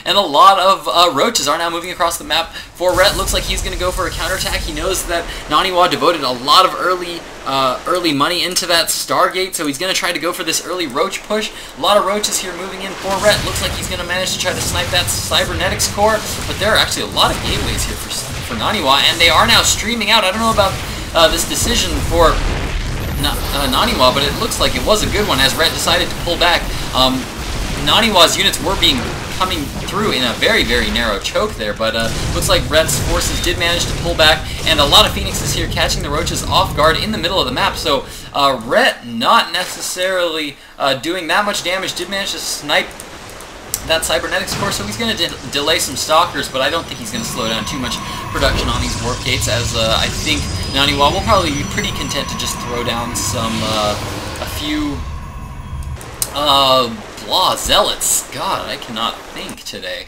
and a lot of roaches are now moving across the map. For Rhett, looks like he's going to go for a counterattack. He knows that NaNiWa devoted a lot of early money into that Stargate, so he's going to try to go for this early roach push. A lot of roaches here moving in for Rhett. Looks like he's going to manage to try to snipe that Cybernetics core, but there are actually a lot of gateways here for NaNiWa, and they are now streaming out. I don't know about this decision for NaNiWa, but it looks like it was a good one as Rhett decided to pull back. NaNiWa's units were coming through in a very, very narrow choke there, but looks like Rhett's forces did manage to pull back, and a lot of Phoenixes here catching the roaches off guard in the middle of the map. So Rhett not necessarily doing that much damage, did manage to snipe that Cybernetics core, so he's going to delay some Stalkers, but I don't think he's going to slow down too much production on these Warp Gates, as I think NaNiWa will probably be pretty content to just throw down some, a few, Zealots. God, I cannot think today.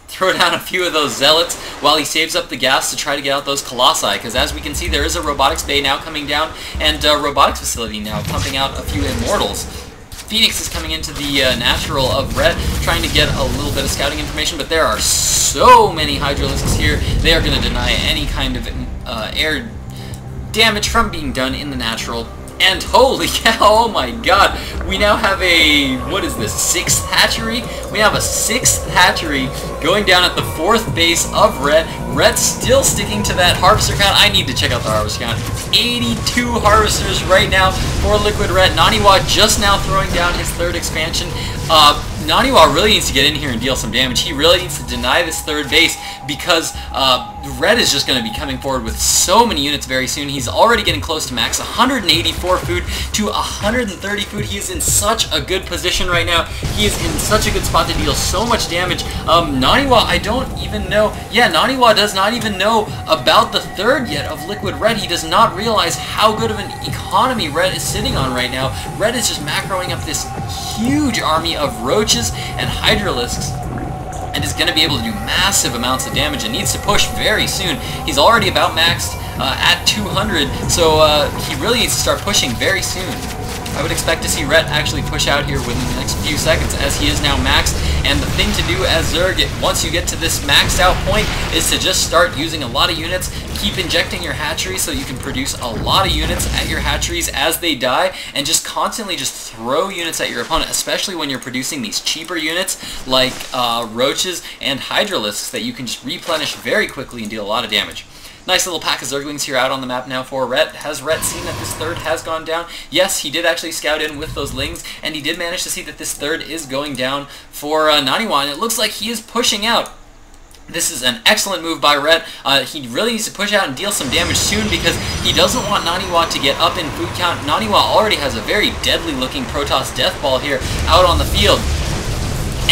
Throw down a few of those Zealots while he saves up the gas to try to get out those Colossi, because as we can see, there is a Robotics Bay now coming down, and Robotics Facility now pumping out a few Immortals. Phoenix is coming into the natural of Rhett, trying to get a little bit of scouting information, but there are so many Hydralisks here, they are going to deny any kind of air damage from being done in the natural. And holy cow, oh my god, we now have a, what is this, 6th hatchery? We have a 6th hatchery going down at the 4th base of Rhett. Rhett's still sticking to that harvester count. I need to check out the harvester count. 82 harvesters right now for LiquidRet. NaNiWa just now throwing down his 3rd expansion. NaNiWa really needs to get in here and deal some damage. He really needs to deny this 3rd base, because Rhett is just going to be coming forward with so many units very soon. He's already getting close to max. 184 food to 130 food. He is in such a good position right now. He is in such a good spot to deal so much damage. NaNiWa, I don't even know. Yeah, NaNiWa does not even know about the 3rd yet of LiquidRet. He does not realize how good of an economy Rhett is sitting on right now. Rhett is just macroing up this huge army of roaches and Hydralisks, and is going to be able to do massive amounts of damage, and needs to push very soon. He's already about maxed at 200, so he really needs to start pushing very soon. I would expect to see Rhett actually push out here within the next few seconds, as he is now maxed, and the thing to do as Zerg, once you get to this maxed out point, is to just start using a lot of units. Keep injecting your hatcheries so you can produce a lot of units at your hatcheries as they die, and just constantly just throw units at your opponent, especially when you're producing these cheaper units like roaches and Hydralisks that you can just replenish very quickly and deal a lot of damage. Nice little pack of Zerglings here out on the map now for Rhett. Has Rhett seen that this 3rd has gone down? Yes, he did actually scout in with those Lings, and he did manage to see that this 3rd is going down for NaNiWa, and it looks like he is pushing out. This is an excellent move by Rhett. He really needs to push out and deal some damage soon, because he doesn't want NaNiWa to get up in food count. NaNiWa already has a very deadly looking Protoss Death Ball here out on the field.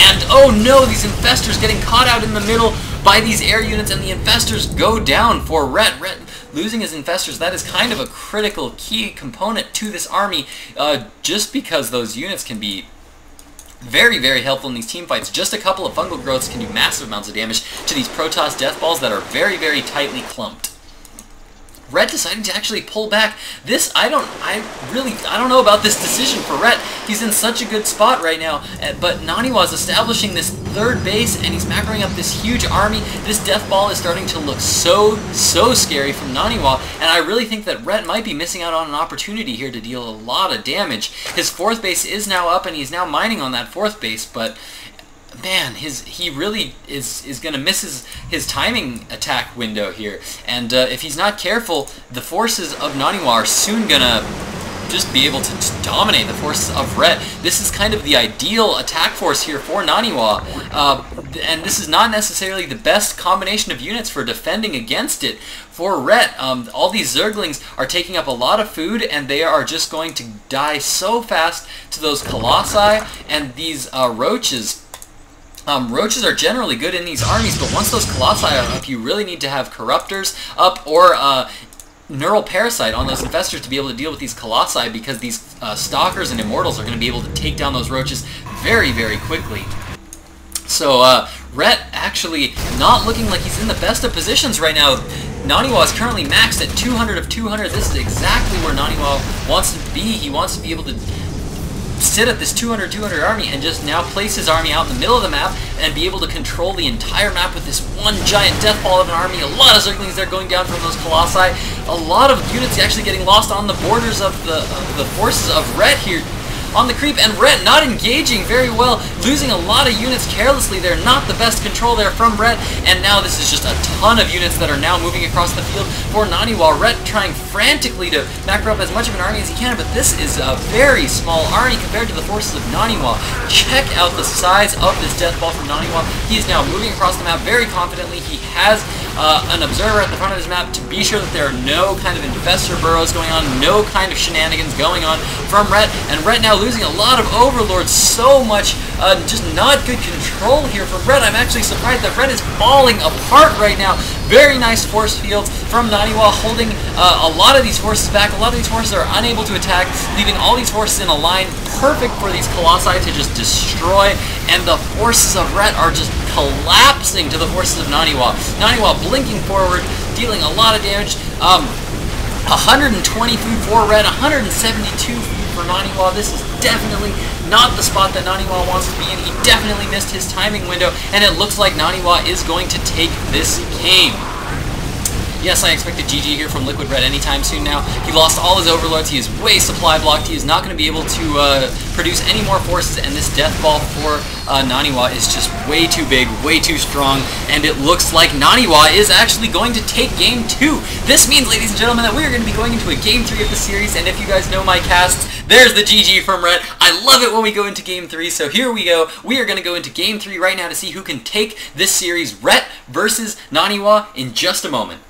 And oh no, these Infestors getting caught out in the middle by these air units, and the Infestors go down for Rhett. Rhett losing his Infestors, that is kind of a critical key component to this army, just because those units can be very, very helpful in these team fights. Just a couple of fungal growths can do massive amounts of damage to these Protoss Death Balls that are very, very tightly clumped. Rhett deciding to actually pull back. This, I don't know about this decision for Rhett. He's in such a good spot right now, but NaNiWa is establishing this 3rd base, and he's macroing up this huge army. This Death Ball is starting to look so scary from NaNiWa, and I really think that Rhett might be missing out on an opportunity here to deal a lot of damage. His 4th base is now up, and he's now mining on that 4th base, but man, he really is going to miss his timing attack window here, and if he's not careful, the forces of NaNiWa are soon going to just be able to dominate the forces of Rhett. This is kind of the ideal attack force here for NaNiWa, and this is not necessarily the best combination of units for defending against it. For Rhett, all these Zerglings are taking up a lot of food, and they are just going to die so fast to those Colossi and these roaches. Roaches are generally good in these armies, but once those Colossi are up, you really need to have Corruptors up, or Neural Parasite on those Infestors to be able to deal with these Colossi, because these Stalkers and Immortals are going to be able to take down those Roaches very, very quickly. So, Rhett actually not looking like he's in the best of positions right now. NaNiWa is currently maxed at 200 of 200. This is exactly where NaNiWa wants to be. He wants to be able to sit at this 200 army and just now place his army out in the middle of the map and be able to control the entire map with this one giant death ball of an army. A lot of Zerglings there going down from those Colossi. A lot of units actually getting lost on the borders of the forces of Ret here on the creep, and Ret not engaging very well, losing a lot of units carelessly there. Not the best control there from Ret, and now this is just a ton of units that are now moving across the field for NaNiWa. Ret trying frantically to macro up as much of an army as he can, but this is a very small army compared to the forces of NaNiWa. Check out the size of this death ball from NaNiWa. He is now moving across the map very confidently. He has an observer at the front of his map to be sure that there are no kind of infestor burrows going on, no kind of shenanigans going on from Ret, and Ret now losing a lot of overlords. So much just not good control here from Ret. I'm actually surprised that Ret is falling apart right now. Very nice force fields from NaNiWa, holding a lot of these forces back. A lot of these forces are unable to attack, leaving all these forces in a line, perfect for these Colossi to just destroy, and the forces of Ret are just collapsing to the forces of NaNiWa. NaNiWa blinking forward, dealing a lot of damage. 120 food for Ret, 172 food for NaNiWa. This is definitely not the spot that NaNiWa wants to be in. He definitely missed his timing window, and it looks like NaNiWa is going to take this game. Yes, I expect a GG here from LiquidRet anytime soon now. He lost all his overlords. He is way supply blocked. He is not going to be able to produce any more forces, and this death ball for NaNiWa is just way too big, way too strong, and it looks like NaNiWa is actually going to take Game 2. This means, ladies and gentlemen, that we are going to be going into a Game 3 of the series, and if you guys know my casts, there's the GG from Ret. I love it when we go into Game 3, so here we go. We are going to go into Game 3 right now to see who can take this series, Ret versus NaNiWa, in just a moment.